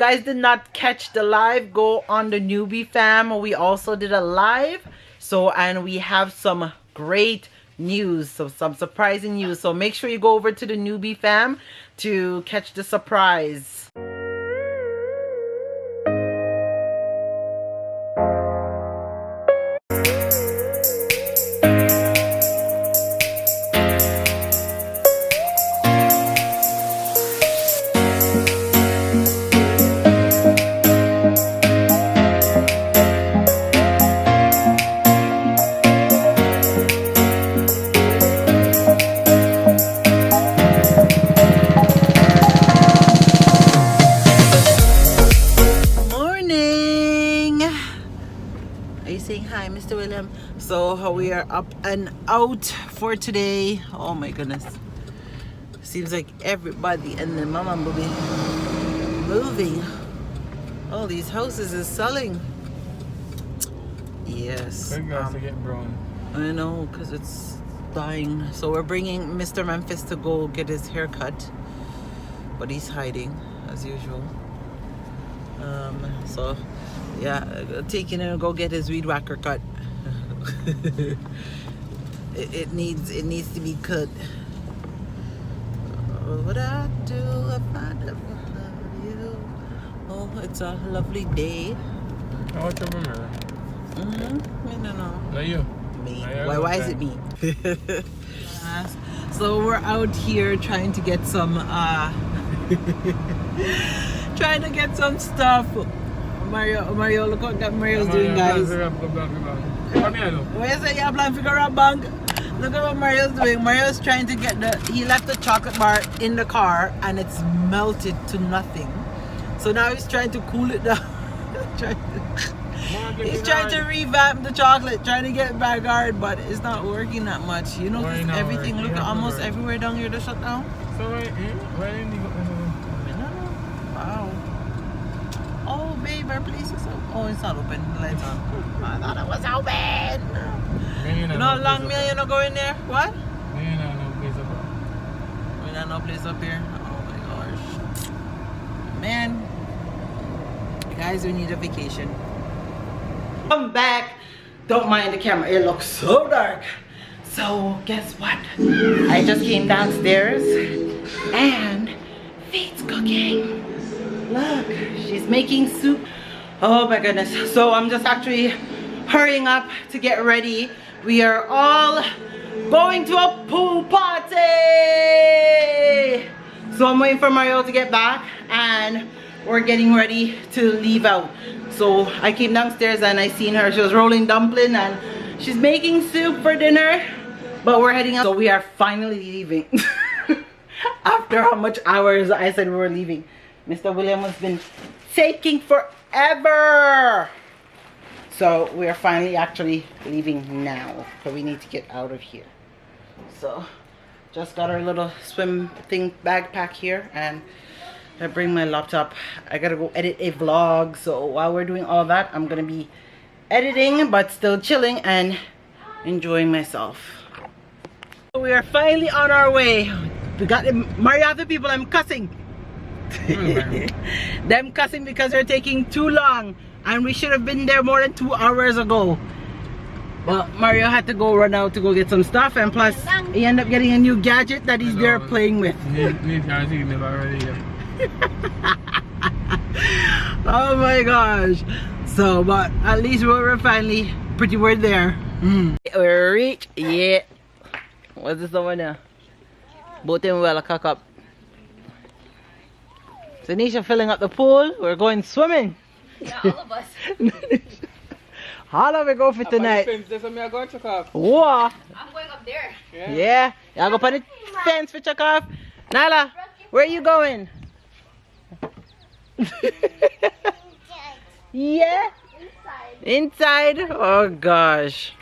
guys did not catch the live, go on the newbie fam. We also did a live. So, and we have some great news, so some surprising news. So make sure you go over to the newbie fam to catch the surprise. Mr. William. So we are up and out for today. Oh my goodness, seems like everybody and the mama will be moving. All these houses is selling. Yes, I know, because it's dying. So we're bringing Mr. Memphis to go get his haircut, but he's hiding as usual. So yeah, taking him to go get his weed whacker cut. it needs to be cut. What would I do if I never loved you? Oh, it's a lovely day. I want to remember. I don't know. Not you. Me. Why is it me? So we're out here trying to get some stuff. Mario, look what Mario's doing, guys. Where's the plan figure out bank? Look at what Mario's doing. Mario's trying to get he left the chocolate bar in the car and it's melted to nothing. So now he's trying to cool it down. He's trying to revamp the chocolate, trying to get it back hard, but it's not working that much. You know, everything, look at almost everywhere down here to shut down. So why didn't you go? Wow. Oh, babe, our place is open. Oh, it's not open. The light's on. I thought it was open. You know how long meal you not go in there? What? No place up here. We not no place up here. Oh my gosh. Man. Guys, we need a vacation. Come back. Don't mind the camera. It looks so dark. So, guess what? I just came downstairs and Faith's cooking. Look, she's making soup. Oh my goodness. So I'm just actually hurrying up to get ready. We are all going to a pool party. So I'm waiting for Mario to get back and we're getting ready to leave out. So I came downstairs and I seen her. She was rolling dumpling and she's making soup for dinner. But we're heading out. So we are finally leaving. After how much hours I said we were leaving. Mr. William has been taking forever. So we are finally actually leaving now. So we need to get out of here. So just got our little swim thing backpack here and I bring my laptop. I gotta go edit a vlog. So while we're doing all that, I'm gonna be editing but still chilling and enjoying myself. We are finally on our way. We got the Mariata people. I'm cussing. Them cussing because they're taking too long and we should have been there more than 2 hours ago. Well, Mario had to go run out to go get some stuff and plus he ended up getting a new gadget that he's there playing with. Oh my gosh. So, but at least we're finally we're there. We're reach. Yeah. What's this over there? Both of them will cock up. So Nisha filling up the pool. We're going swimming. Yeah, all of us. All of it go for tonight. Whoa. I'm going up there. Yeah. Y'all go put the fence for check off. Nyla, where are you going? Yeah. Inside. Oh gosh.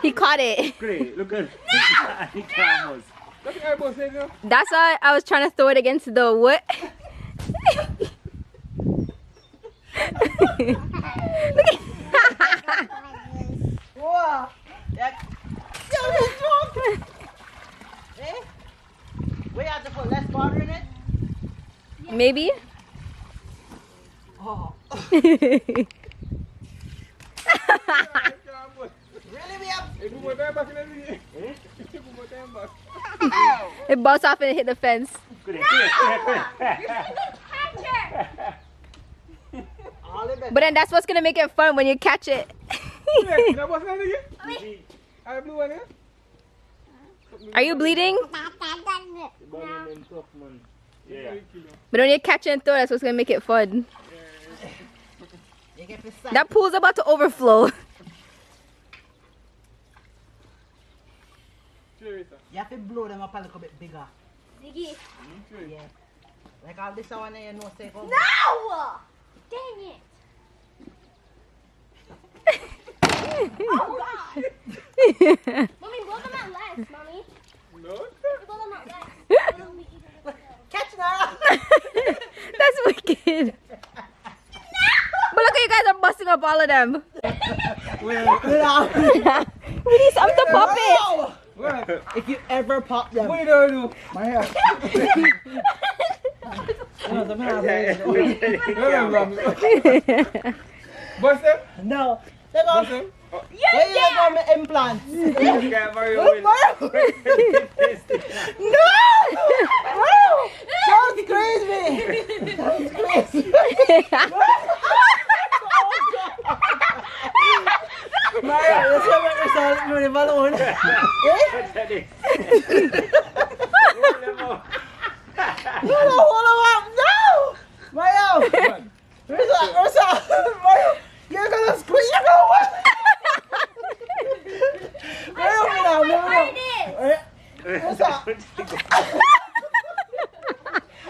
He caught it. Great, look at That's why I was trying to throw it against the wood. Whoa. Yeah. Eh? We have to put less water in it? Maybe? Oh. Really? We have... It bounced off and hit the fence. But then that's what's gonna make it fun when you catch it. Are you bleeding? But when you catch it and throw, that's what's gonna make it fun. That pool's about to overflow. You have to blow them up a little bit bigger. Ziggy. Yeah. Like all this one you know say go. No! Dang it. Oh God. Mommy, blow them out less, Mommy. No? Blow them out less. Catch now! That's wicked. But look at you guys are busting up all of them. We need something to pop it. If you ever pop them. What do I do? My hair. What's that? No. They're What's going that? where you going with implants? Yeah, Mario No! Don't squeeze me! Don't squeeze me! Mario, you see what you're saying with the balloon? Hold him up! No! Mario! Ursa! Mario! You're gonna squeeze! You're gonna what? Mario, Ursa!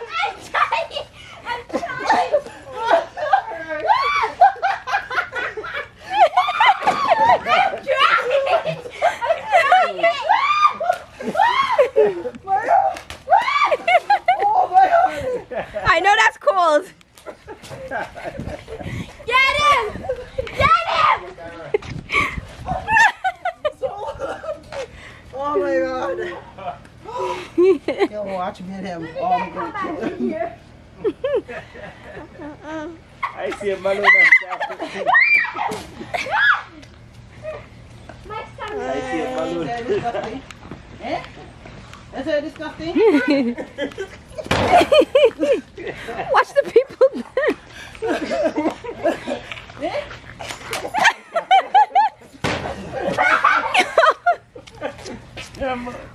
I'm trying. I'm trying. I know that's cold. Get him! Get him! Oh my God! Yo, watch me and him. Oh my God! I see a balloon. My son. I see a balloon. That's disgusting. Eh? That's very disgusting. Watch the people. Eh?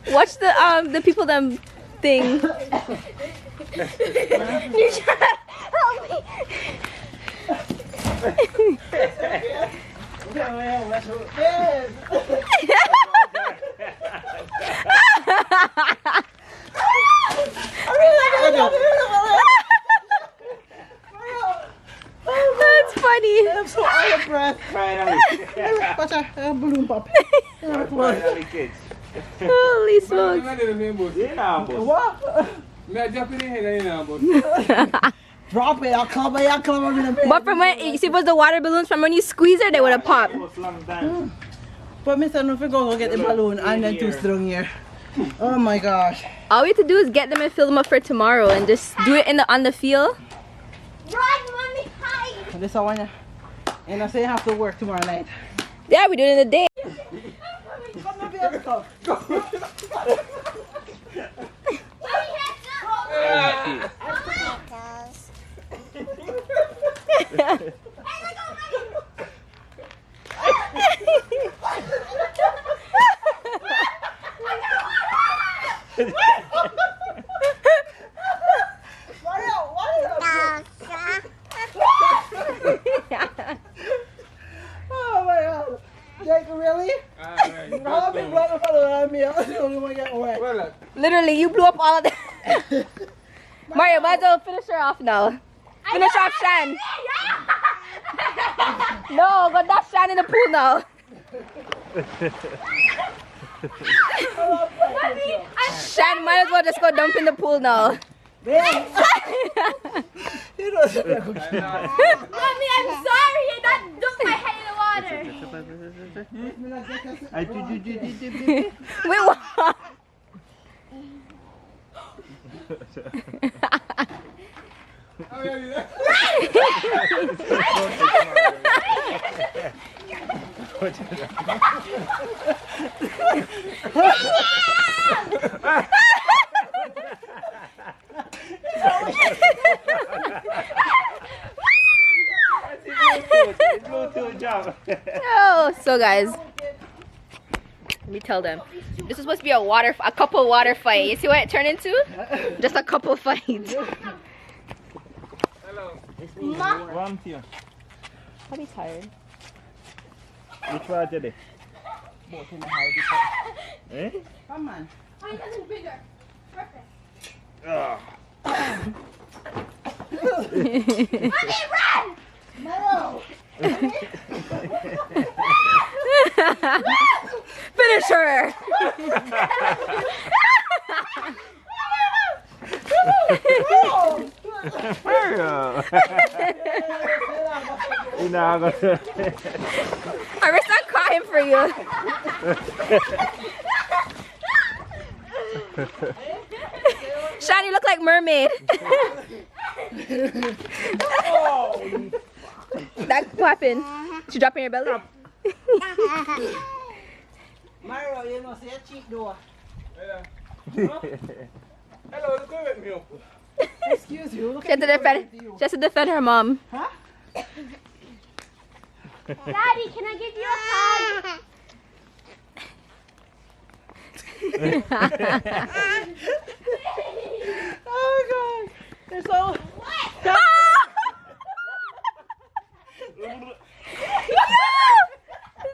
Watch the people them thing. You try to help me. Yes. That's funny. I'm so out of breath. Finally. Watch a balloon pop. Finally, kids. Holy smokes. Yeah, boss. What? Me a drop in the head, you know, boss. Drop it. I'll come in a bit. But from when you see, was the water balloons from when you squeeze it, they would have popped. But Mr. No, go get the balloon and then too strong here. Oh my gosh. All we have to do is get them and fill them up for tomorrow, and just do it on the field. Run, Mommy, hide! This one. And I say I have to work tomorrow night. Yeah, we do it in the day. Come on, baby, come. Oh my God. Jake, really? How big blood of fellow on me? I only want to get away. Literally, you blew up all of them. Mario, might as well finish her off now. Finish off Shan. No, but that's Shan in the pool now. Shan might as well just go dump in the pool now. You know, Mommy, I'm sorry. Wait, what? Oh, so guys, let me tell them. This is supposed to be a couple water fight. You see what it turned into? Just a couple fight. Hello. One here. I'll be tired. Which one today? Eh? Come on. Ah. Finish her. Mario. You're not gonna. I risk not crying for you. Shanny, you look like mermaid. That what happened? She dropping your belly? Mario, you know, say a cheat door. Hello, look at me. Excuse you. Look She has to defend her mom. Huh? Daddy, can I give you a hug? Oh god. They're so...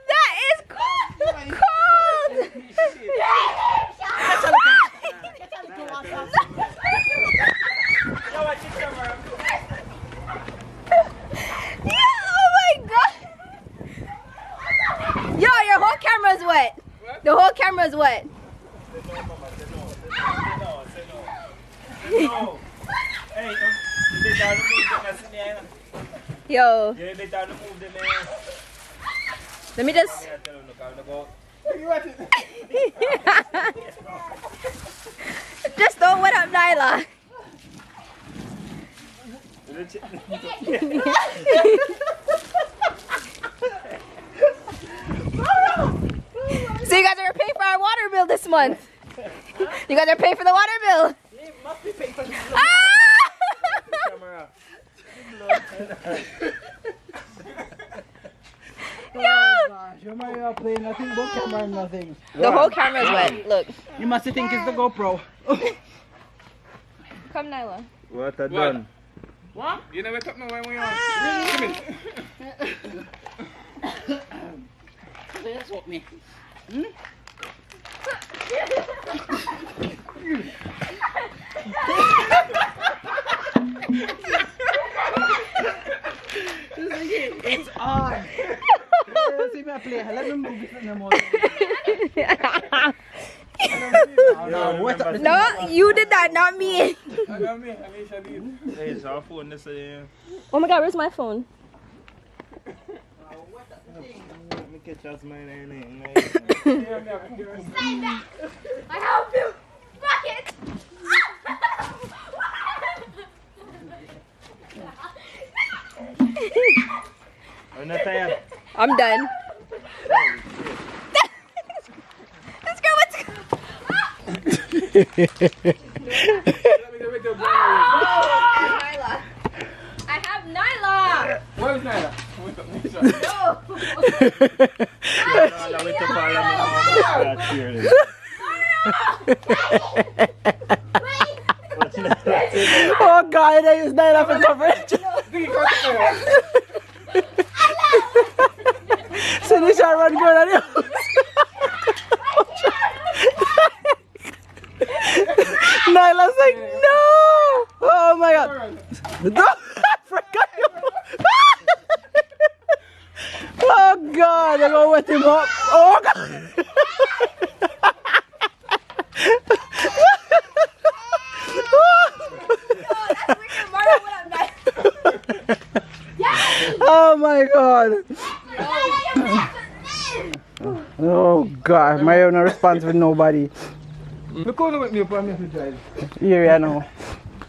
That is cold! Oh my god! Yo, your whole camera's wet. The whole camera's wet. No. Hey, they down to move the Yo, yeah, they down to move the man. let me just. Just don't wet up Nyla. So you guys are paying for our water bill this month. You guys are paying for the water bill. You must be paying for this. Camera. Oh gosh, you're Mario playing nothing but camera and nothing. The whole camera's wet. Look. You must think it's the GoPro. Come, Nyla. What I done? What? You never took me when we on. Come in. Please help me. It's on. See me play. Let me move it no more. No, you did that, not me. I got me. Anisha did. Hey, it's our phone. This is. Oh my god, where's my phone? Let me catch us my name. I help you. Fuck it. I'm not tired. I'm done. This girl wants to. Nyla. I have Nyla. Where is Nyla? No. Oh god, I use that for coverage. Finish our run good on you. Nyla's like, no! Oh my god. No, I forgot you. Oh god, I'm gonna wet him up. Oh god. Oh my god. Oh God, Mario no response with nobody. Look how they make me up on me to drive. Here you know.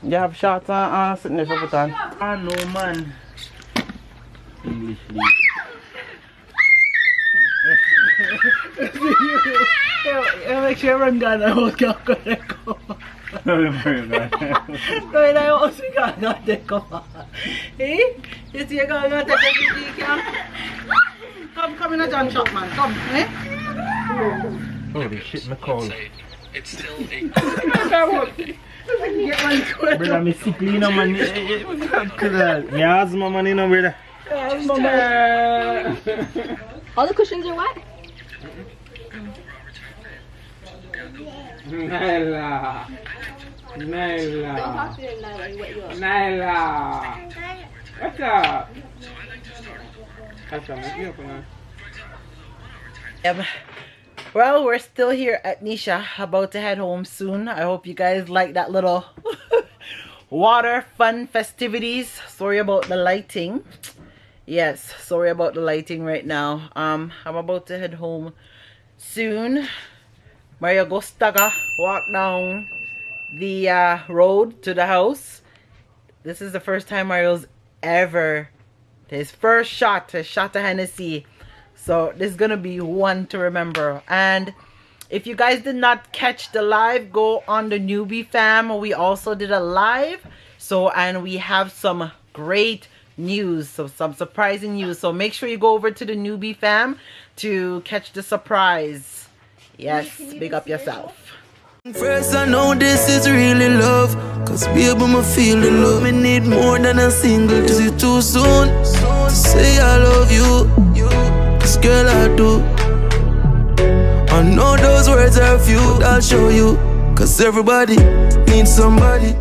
You have shots on sitting there for put on. Ah, no, man. English league. Make sure run down and hold your go. No, I also got not the cover. Eh? You see, you're going to take a video. Come in a junk shop, man. Come, eh? Holy shit, my call. It's still a Brother, I'm sick, you know, man. Me asthma, man, you know, brother. All the cushions are wet? Naila. Naila. Don't talk to him now, like wet you up. Naila. What's up? That's what make me up now. Well, we're still here at Nisha, about to head home soon. I hope you guys like that little water fun festivities. Sorry about the lighting. Yes, sorry about the lighting right now. I'm about to head home soon. Mario go stagger, walk down the road to the house. This is the first time Mario's ever, his first shot, his shot of Hennessy. So this is gonna be one to remember. And if you guys did not catch the live, go on the newbie fam. We also did a live. So, and we have some great news, so some surprising news. So make sure you go over to the newbie fam to catch the surprise. Yes, big up yourself. First I know this is really love, cause baby me feel the love. Me need more than a single. Is it too soon to say I love you? This girl I do. I know those words are few, I'll show you. Cause everybody needs somebody.